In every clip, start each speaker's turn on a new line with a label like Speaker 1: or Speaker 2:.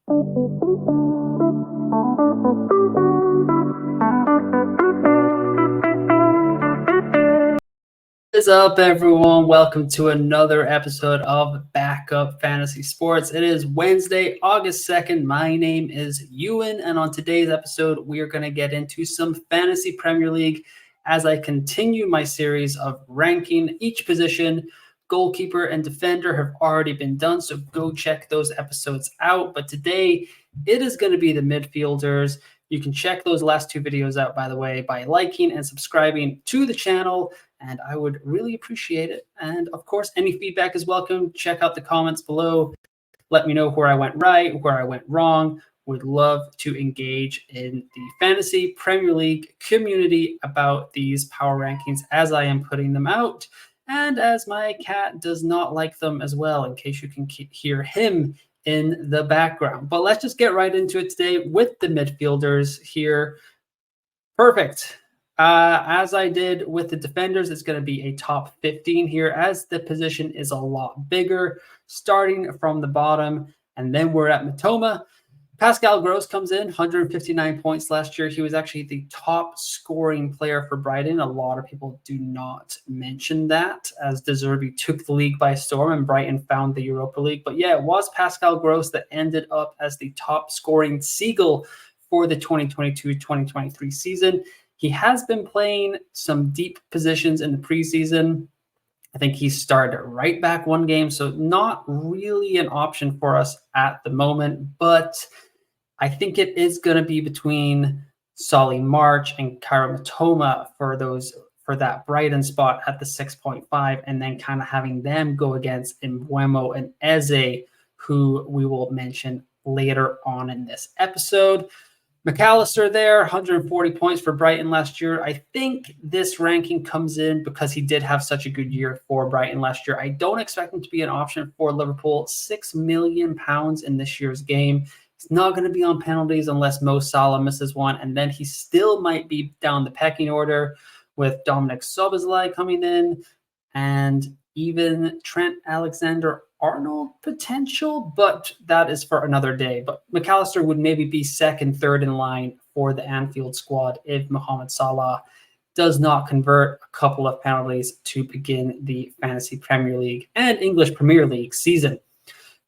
Speaker 1: What is up, everyone? Welcome to another episode of Backup Fantasy Sports. It is Wednesday, August 2nd. My name is Ewan, and on today's episode, we are going to get into some Fantasy Premier League as I continue my series of ranking each position. Goalkeeper and defender have already been done, so go check those episodes out. But today, it is going to be the midfielders. You can check those last two videos out, by the way, by liking and subscribing to the channel, and I would really appreciate it. And of course, any feedback is welcome. Check out the comments below. Let me know where I went right, where I went wrong. Would love to engage in the Fantasy Premier League community about these power rankings as I am putting them out, and as my cat does not like them as well, in case you can hear him in the background. But let's just get right into it today with the midfielders here. Perfect. As I did with the defenders, it's going to be a top 15 here, as the position is a lot bigger, starting from the bottom. And then we're at Mitoma. Pascal Gross comes in, 159 points last year. He was actually the top scoring player for Brighton. A lot of people do not mention that, as De Zerbi took the league by storm and Brighton found the Europa League. But yeah, it was Pascal Gross that ended up as the top scoring Seagull for the 2022-2023 season. He has been playing some deep positions in the preseason. I think he started right back one game, so not really an option for us at the moment. But I think it is going to be between Solly March and Kaira Mitoma for that Brighton spot at the 6.5, and then kind of having them go against Mbeumo and Eze, who we will mention later on in this episode. McAllister there, 140 points for Brighton last year. I think this ranking comes in because he did have such a good year for Brighton last year. I don't expect him to be an option for Liverpool. £6 million in this year's game. He's not going to be on penalties unless Mo Salah misses one, and then he still might be down the pecking order with Dominic Szoboszlai coming in, and even Trent Alexander-Arnold potential, but that is for another day. But McAllister would maybe be second, third in line for the Anfield squad if Mohamed Salah does not convert a couple of penalties to begin the Fantasy Premier League and English Premier League season.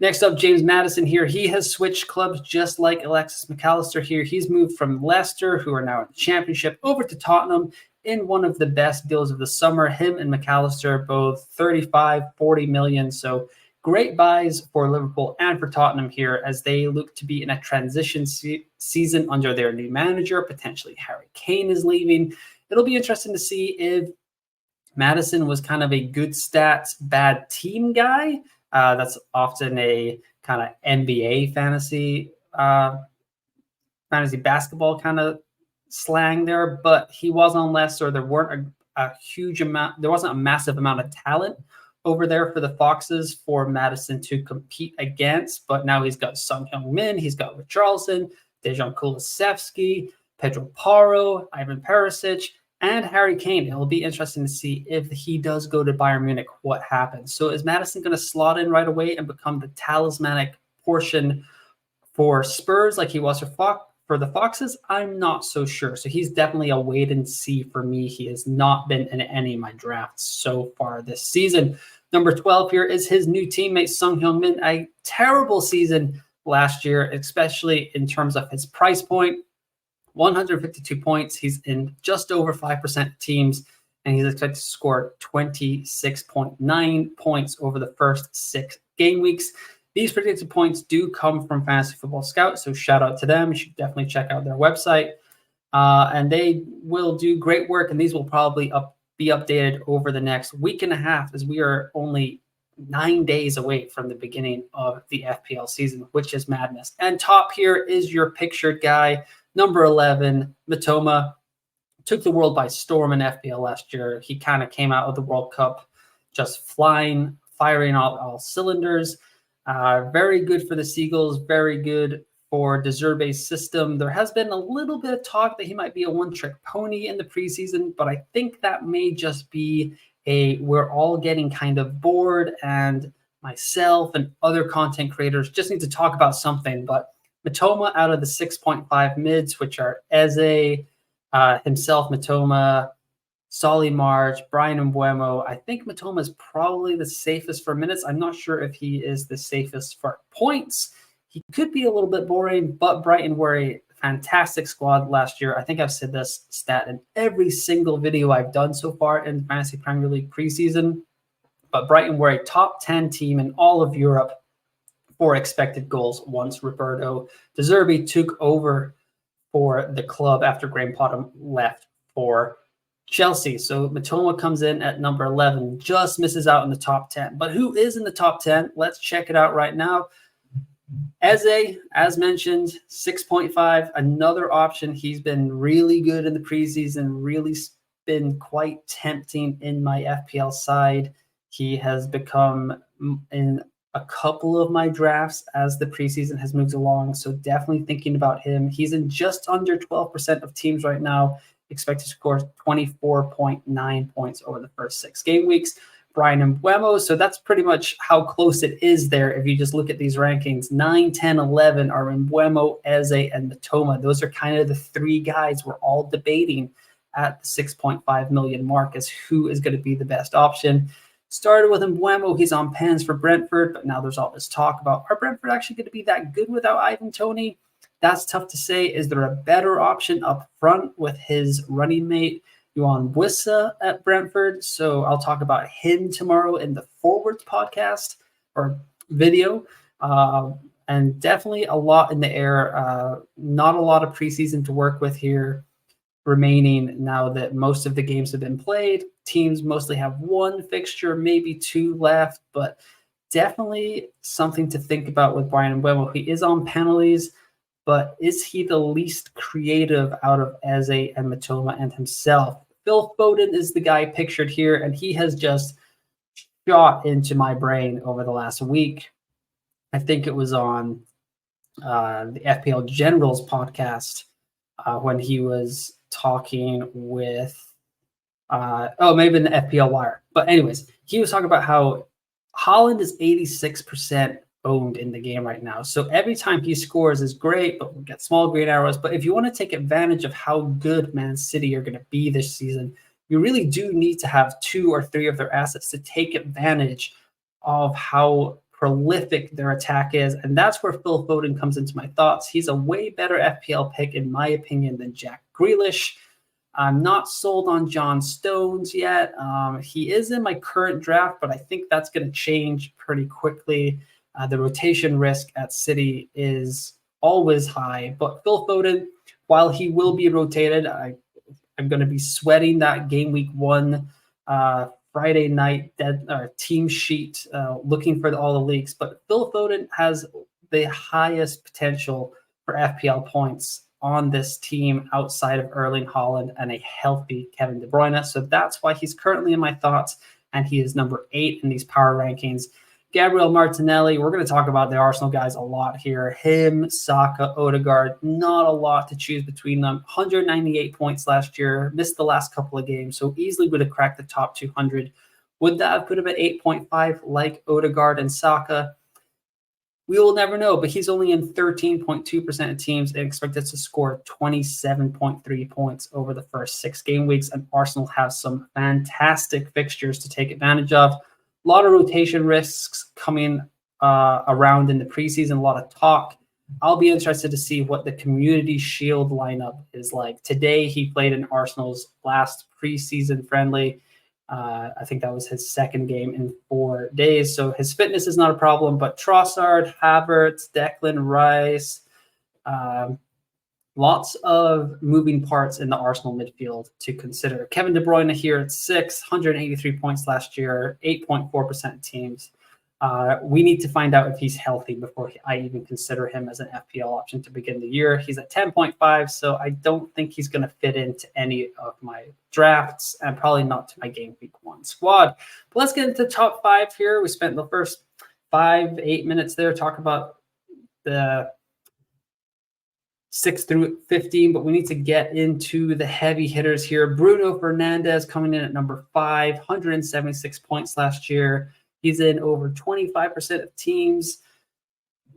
Speaker 1: Next up, James Maddison here. He has switched clubs just like Alexis McAllister here. He's moved from Leicester, who are now in the Championship, over to Tottenham in one of the best deals of the summer. Him and McAllister both 35, 40 million. So great buys for Liverpool and for Tottenham here, as they look to be in a transition season under their new manager. Potentially Harry Kane is leaving. It'll be interesting to see if Maddison was kind of a good stats, bad team guy. That's often a kind of NBA fantasy basketball kind of slang there, but he was on Leicester. There weren't a huge amount. There wasn't a massive amount of talent over there for the Foxes for Maddison to compete against. But now he's got Son Heung-min, he's got Richarlison, Dejan Kulusevski, Pedro Porro, Ivan Perisic, and Harry Kane. It'll be interesting to see if he does go to Bayern Munich, what happens. So is Maddison going to slot in right away and become the talismanic portion for Spurs like he was for the Foxes? I'm not so sure. So he's definitely a wait and see for me. He has not been in any of my drafts so far this season. Number 12 here is his new teammate, Son Heung-min. A terrible season last year, especially in terms of his price point. 152 points. He's in just over 5% teams, and he's expected to score 26.9 points over the first 6 game weeks. These predicted points do come from Fantasy Football Scout, so shout out to them. You should definitely check out their website. And they will do great work, and these will probably be updated over the next week and a half, as we are only 9 days away from the beginning of the FPL season, which is madness. And top here is your pictured guy, number 11, Mitoma. Took the world by storm in FPL last year. He kind of came out of the World Cup just flying, firing all cylinders. Very good for the Seagulls, very good for De Zerbi's system. There has been a little bit of talk that he might be a one-trick pony in the preseason, but I think that may just be we're all getting kind of bored, and myself and other content creators just need to talk about something. But Mitoma out of the 6.5 mids, which are Eze, himself, Mitoma, Solly March, Brian Mbeumo. I think Mitoma is probably the safest for minutes. I'm not sure if he is the safest for points. He could be a little bit boring, but Brighton were a fantastic squad last year. I think I've said this stat in every single video I've done so far in Fantasy Premier League preseason. But Brighton were a top 10 team in all of Europe for expected goals once Roberto De Zerbi took over for the club after Graham Potter left for Chelsea. So Mitoma comes in at number 11, just misses out in the top 10. But who is in the top 10? Let's check it out right now. Eze, as mentioned, 6.5, another option. He's been really good in the preseason, really been quite tempting in my FPL side. He has become in a couple of my drafts as the preseason has moved along. So definitely thinking about him. He's in just under 12% of teams right now, expected to score 24.9 points over the first 6 game weeks. Brian Mbeumo, so that's pretty much how close it is there. If you just look at these rankings, 9, 10, 11 are Mbeumo, Eze, and Mitoma. Those are kind of the 3 guys we're all debating at the 6.5 million mark as who is going to be the best option. Started with Mbeumo. He's on pens for Brentford, but now there's all this talk about, are Brentford actually going to be that good without Ivan Toney? That's tough to say. Is there a better option up front with his running mate, Yohan Wissa at Brentford? So I'll talk about him tomorrow in the Forwards podcast or video. And definitely a lot in the air. Not a lot of preseason to work with here remaining now that most of the games have been played. Teams mostly have 1 fixture, maybe 2 left, but definitely something to think about with Brian Mbeumo. He is on penalties, but is he the least creative out of Eze and Mitoma and himself? Phil Foden is the guy pictured here, and he has just shot into my brain over the last week. I think it was on the FPL Generals podcast when he was talking with, maybe in the FPL Wire. But anyways, he was talking about how Haaland is 86% owned in the game right now. So every time he scores is great, but we'll get small green arrows. But if you want to take advantage of how good Man City are going to be this season, you really do need to have 2 or 3 of their assets to take advantage of how prolific their attack is. And that's where Phil Foden comes into my thoughts. He's a way better FPL pick, in my opinion, than Jack Grealish. I'm not sold on John Stones yet. He is in my current draft, but I think that's going to change pretty quickly. The rotation risk at City is always high. But Phil Foden, while he will be rotated, I'm going to be sweating that game week 1 Friday night team sheet, looking for all the leaks. But Phil Foden has the highest potential for FPL points on this team outside of Erling Haaland and a healthy Kevin De Bruyne. So that's why he's currently in my thoughts, and he is number 8 in these power rankings. Gabriel Martinelli, we're going to talk about the Arsenal guys a lot here. Him, Saka, Odegaard, not a lot to choose between them. 198 points last year, missed the last couple of games, so easily would have cracked the top 200. Would that have put him at 8.5 like Odegaard and Saka? We will never know, but he's only in 13.2% of teams and expected to score 27.3 points over the first 6 game weeks, and Arsenal have some fantastic fixtures to take advantage of. A lot of rotation risks coming around in the preseason, a lot of talk. I'll be interested to see what the Community Shield lineup is like. Today, he played in Arsenal's last preseason friendly. I think that was his 2nd game in 4 days. So his fitness is not a problem, but Trossard, Havertz, Declan Rice, lots of moving parts in the Arsenal midfield to consider. Kevin De Bruyne here at 6, 183 points last year, 8.4% of teams. We need to find out if he's healthy before I even consider him as an FPL option to begin the year. He's at 10.5, so I don't think he's going to fit into any of my drafts and probably not to my game week 1 squad. But let's get into the top 5 here. We spent the first 5-8 minutes there talking about the 6 through 15, but we need to get into the heavy hitters here. Bruno Fernandes coming in at number 5, 176 points last year. He's in over 25% of teams,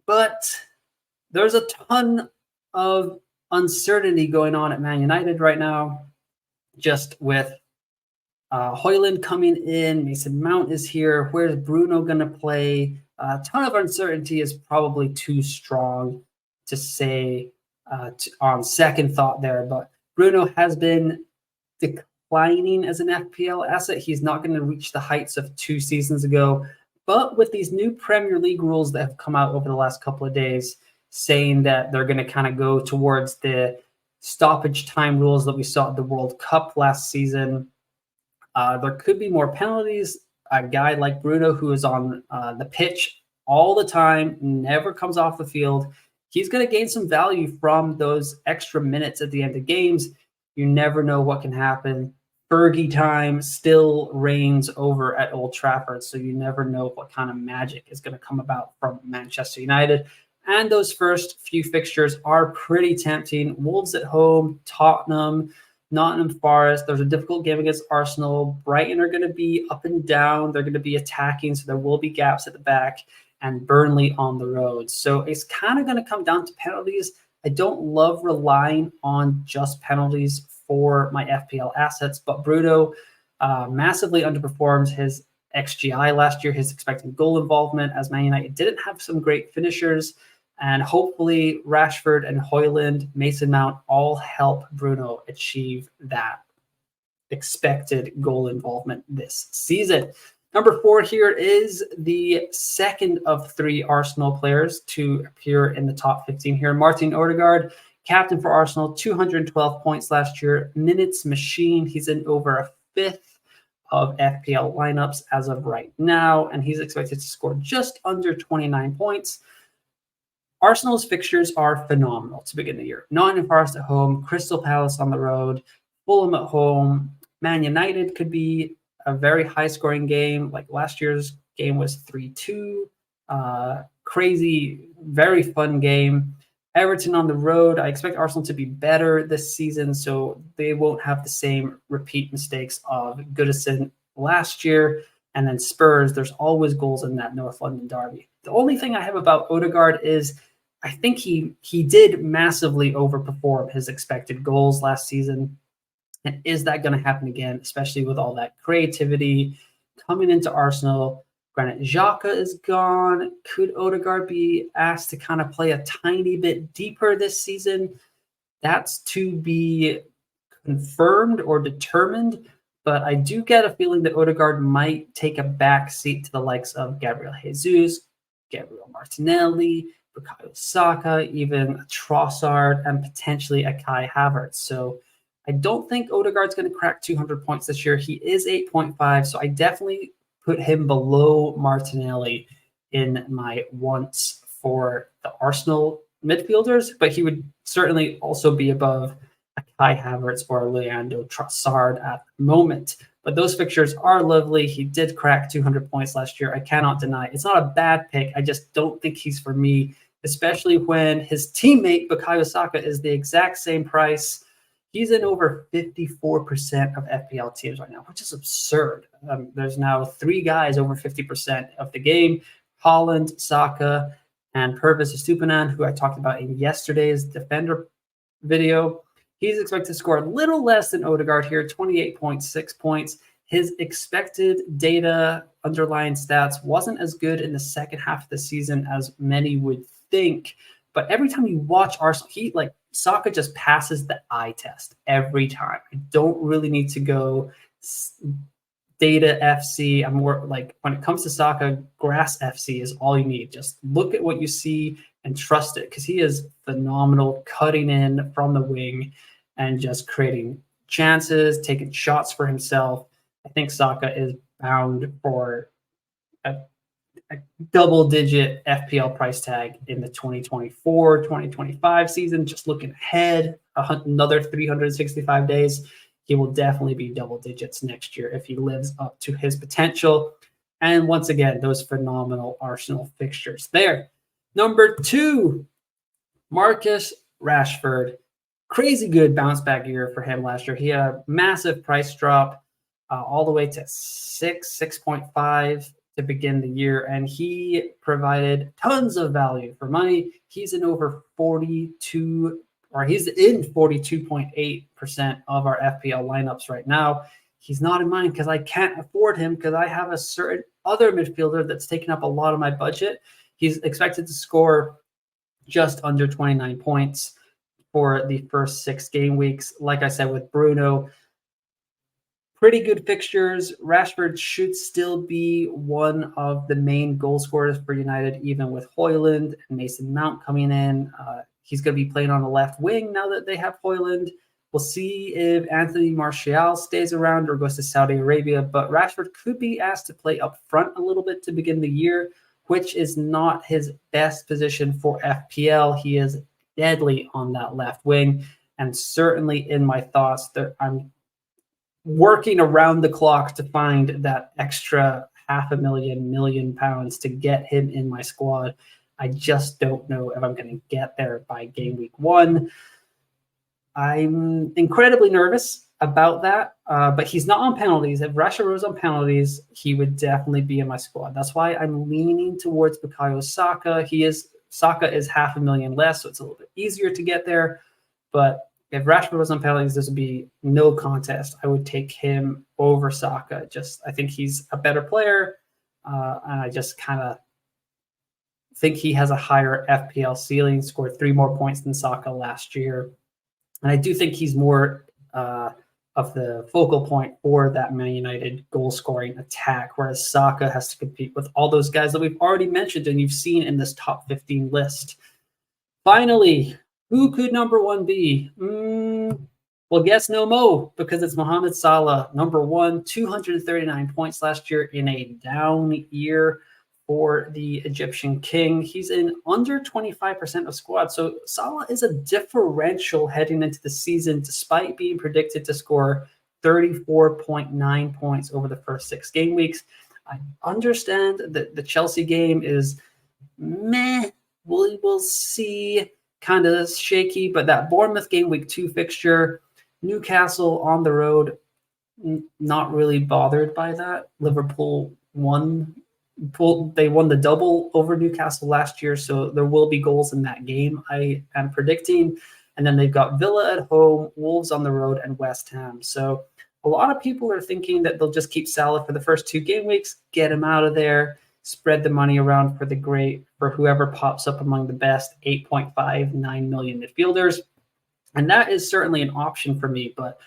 Speaker 1: but there's a ton of uncertainty going on at Man United right now, just with Højlund coming in, Mason Mount is here. Where's Bruno going to play? A ton of uncertainty is probably too strong to say on second thought there, but Bruno has been declining as an FPL asset. He's not going to reach the heights of 2 seasons ago, but with these new Premier League rules that have come out over the last couple of days, saying that they're going to kind of go towards the stoppage time rules that we saw at the World Cup last season, there could be more penalties. A guy like Bruno, who is on the pitch all the time, never comes off the field, he's going to gain some value from those extra minutes at the end of games. You never know what can happen. Fergie time still reigns over at Old Trafford, so you never know what kind of magic is going to come about from Manchester United. And those first few fixtures are pretty tempting. Wolves at home, Tottenham, Nottingham Forest. There's a difficult game against Arsenal. Brighton are going to be up and down. They're going to be attacking, so there will be gaps at the back. And Burnley on the road. So it's kind of going to come down to penalties. I don't love relying on just penalties for my FPL assets, but Bruno massively underperformed his XGI last year, his expected goal involvement, as Man United didn't have some great finishers. And hopefully Rashford and Højlund, Mason Mount all help Bruno achieve that expected goal involvement this season. Number 4 here is the second of 3 Arsenal players to appear in the top 15 here. Martin Odegaard, captain for Arsenal, 212 points last year. Minutes machine. He's in over a fifth of FPL lineups as of right now, and he's expected to score just under 29 points. Arsenal's fixtures are phenomenal to begin the year. Nottingham Forest at home, Crystal Palace on the road, Fulham at home. Man United could be a very high-scoring game. Like last year's game was 3-2. Crazy, very fun game. Everton on the road. I expect Arsenal to be better this season, so they won't have the same repeat mistakes of Goodison last year. And then Spurs, there's always goals in that North London derby. The only thing I have about Odegaard is I think he did massively overperform his expected goals last season. And is that going to happen again, especially with all that creativity coming into Arsenal? Granit Xhaka is gone. Could Odegaard be asked to kind of play a tiny bit deeper this season? That's to be confirmed or determined. But I do get a feeling that Odegaard might take a back seat to the likes of Gabriel Jesus, Gabriel Martinelli, Bukayo Saka, even Trossard, and potentially a Kai Havertz. So I don't think Odegaard's going to crack 200 points this year. He is 8.5, so I definitely put him below Martinelli in my wants for the Arsenal midfielders, but he would certainly also be above a Kai Havertz or Leandro Trossard at the moment. But those fixtures are lovely. He did crack 200 points last year. I cannot deny it. It's not a bad pick. I just don't think he's for me, especially when his teammate Bukayo Saka is the exact same price. He's in over 54% of FPL teams right now, which is absurd. There's now 3 guys over 50% of the game: Haaland, Saka, and Pervis Estupinan, who I talked about in yesterday's Defender video. He's expected to score a little less than Odegaard here, 28.6 points. His expected data, underlying stats, wasn't as good in the second half of the season as many would think. But every time you watch Arsenal, Saka just passes the eye test every time. I don't really need to go data FC. I'm more like, when it comes to Saka, grass FC is all you need. Just look at what you see and trust it, because he is phenomenal, cutting in from the wing and just creating chances, taking shots for himself. I think Saka is bound for a double-digit FPL price tag in the 2024-2025 season. Just looking ahead, another 365 days, he will definitely be double digits next year if he lives up to his potential. And once again, those phenomenal Arsenal fixtures there. Number 2, Marcus Rashford. Crazy good bounce back year for him last year. He had a massive price drop all the way to 6.5 to begin the year, and he provided tons of value for money. He's in over 42, or he's in 42.8% of our FPL lineups right now. He's not in mine because I can't afford him because I have a certain other midfielder that's taken up a lot of my budget. He's expected to score just under 29 points for the first 6 game weeks. Like I said, with Bruno, pretty good fixtures. Rashford should still be one of the main goal scorers for United, even with Højlund and Mason Mount coming in. He's going to be playing on the left wing now that they have Højlund. We'll see if Anthony Martial stays around or goes to Saudi Arabia, but Rashford could be asked to play up front a little bit to begin the year, which is not his best position for FPL. He is deadly on that left wing, and certainly in my thoughts that I'm working around the clock to find that extra £500,000 pounds to get him in my squad. I just don't know if I'm going to get there by game week 1. I'm incredibly nervous about that, but he's not on penalties. If Rashford was on penalties, he would definitely be in my squad. That's why I'm leaning towards Bukayo Saka. Saka is £500,000 less, so it's a little bit easier to get there. But if Rashford was on penalties, this would be no contest. I would take him over Saka. I think he's a better player, and I just kind of think he has a higher FPL ceiling. Scored 3 more points than Saka last year. And I do think he's more of the focal point for that Man United goal-scoring attack, whereas Saka has to compete with all those guys that we've already mentioned and you've seen in this top 15 list. Finally, who could number 1 be? Well, guess no Mo, because it's Mohamed Salah, number 1, 239 points last year in a down year for the Egyptian king. He's in under 25% of squad. So Salah is a differential heading into the season, despite being predicted to score 34.9 points over the first 6 game weeks. I understand that the Chelsea game is meh. We'll see, kind of shaky, but that Bournemouth game week 2 fixture, Newcastle on the road, not really bothered by that. Liverpool won the double over Newcastle last year, so there will be goals in that game, I am predicting. And then they've got Villa at home, Wolves on the road, and West Ham. So a lot of people are thinking that they'll just keep Salah for the first 2 game weeks, get him out of there, spread the money around for whoever pops up among the best 8.59 million midfielders. And that is certainly an option for me, but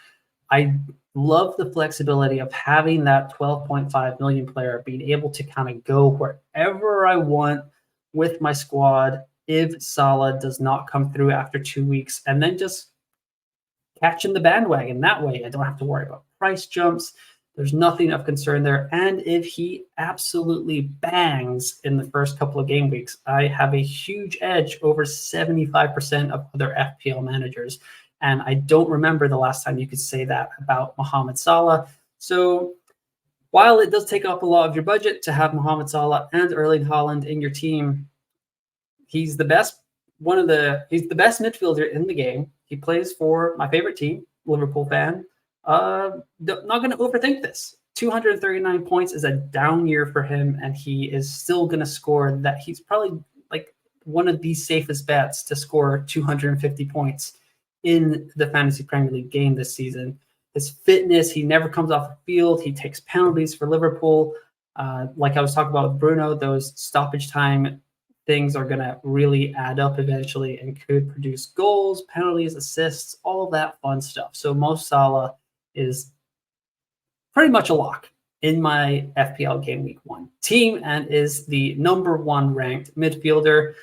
Speaker 1: I love the flexibility of having that 12.5 million player being able to kind of go wherever I want with my squad if Salah does not come through after 2 weeks, and then just catching the bandwagon that way. I don't have to worry about price jumps. There's nothing of concern there. And if he absolutely bangs in the first couple of game weeks, I have a huge edge over 75% of other FPL managers. And I don't remember the last time you could say that about Mohamed Salah. So while it does take up a lot of your budget to have Mohamed Salah and Erling Haaland in your team, he's the best midfielder in the game. He plays for my favorite team, Liverpool fan. Not going to overthink this. 239 points is a down year for him, and he is still going to score that. He's probably like one of the safest bets to score 250 points in the Fantasy Premier League game this season. His fitness, he never comes off the field. He takes penalties for Liverpool. Like I was talking about with Bruno, those stoppage time things are going to really add up eventually and could produce goals, penalties, assists, all of that fun stuff. So Mo Salah is pretty much a lock in my FPL game week 1 team and is the number 1 ranked midfielder.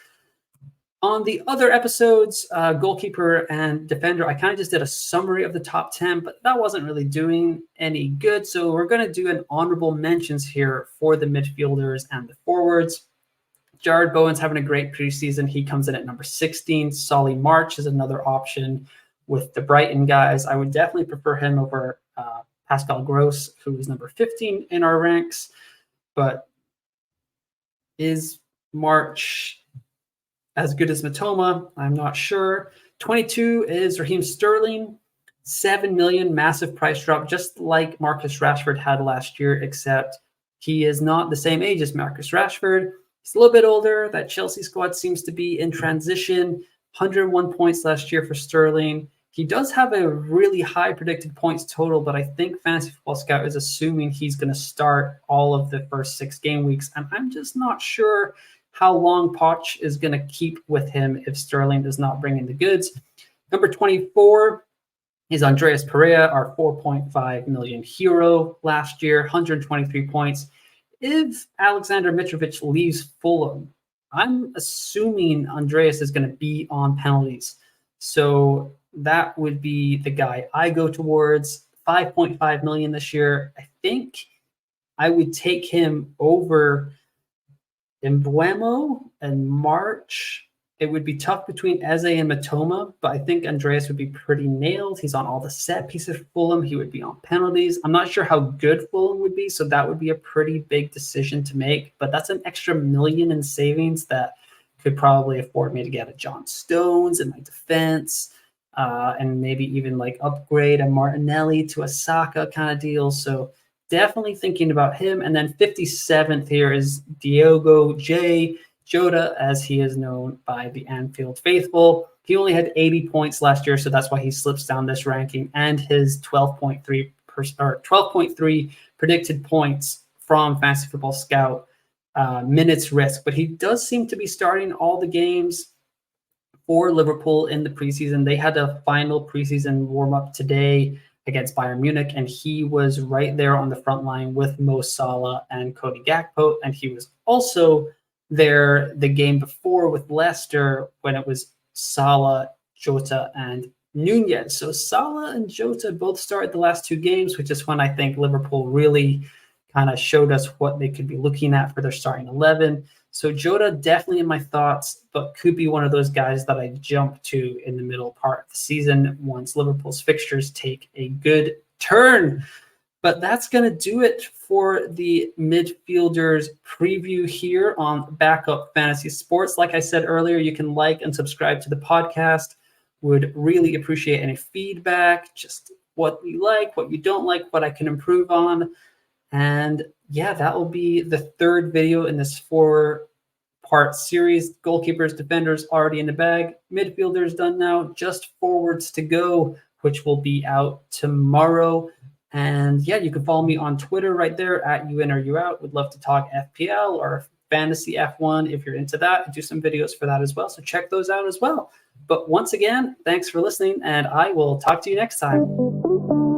Speaker 1: On the other episodes, goalkeeper and defender, I kind of just did a summary of the top 10, but that wasn't really doing any good. So we're going to do an honorable mentions here for the midfielders and the forwards. Jared Bowen's having a great preseason. He comes in at number 16. Solly March is another option with the Brighton guys. I would definitely prefer him over Pascal Gross, who is number 15 in our ranks. But is March as good as Matoma? I'm not sure. 22 is Raheem Sterling. 7 million, massive price drop, just like Marcus Rashford had last year, except He is not the same age as Marcus Rashford. He's a little bit older. That Chelsea squad seems to be in transition. 101 points last year for Sterling. He does have a really high predicted points total, but I think Fantasy Football Scout is assuming he's going to start all of the first 6 game weeks, and I'm just not sure how long Poch is going to keep with him if Sterling does not bring in the goods. Number 24 is Andreas Pereira, our 4.5 million hero last year, 123 points. If Alexander Mitrovic leaves Fulham, I'm assuming Andreas is going to be on penalties. So that would be the guy I go towards. 5.5 million this year. I think I would take him over Embuemo and March. It would be tough between Eze and Matoma, but I think Andreas would be pretty nailed. He's on all the set pieces for Fulham. He would be on penalties. I'm not sure how good Fulham would be, so that would be a pretty big decision to make. But that's an extra $1 million in savings that could probably afford me to get a John Stones in my defense, and maybe even like upgrade a Martinelli to a Saka kind of deal. So definitely thinking about him. And then 57th here is Diogo J. Jota, as he is known by the Anfield faithful. He only had 80 points last year, so that's why he slips down this ranking. And his 12.3 predicted points from Fantasy Football Scout minutes risk. But he does seem to be starting all the games for Liverpool in the preseason. They had a final preseason warm-up today against Bayern Munich, and he was right there on the front line with Mo Salah and Cody Gakpo, and he was also there the game before with Leicester when it was Salah, Jota, and Nunez. So Salah and Jota both started the last 2 games, which is when I think Liverpool really kind of showed us what they could be looking at for their starting 11. So Jota definitely in my thoughts, but could be one of those guys that I jump to in the middle part of the season once Liverpool's fixtures take a good turn. But that's going to do it for the Midfielders preview here on Backup Fantasy Sports. Like I said earlier, you can like and subscribe to the podcast. Would really appreciate any feedback, just what you like, what you don't like, what I can improve on. And yeah, that will be the 3rd video in this 4-part series. Goalkeepers, defenders already in the bag. Midfielders done now. Just forwards to go, which will be out tomorrow. And yeah, you can follow me on Twitter right there at UInOrYouOut. Would love to talk FPL or Fantasy F1 if you're into that. I do some videos for that as well. So check those out as well. But once again, thanks for listening, and I will talk to you next time.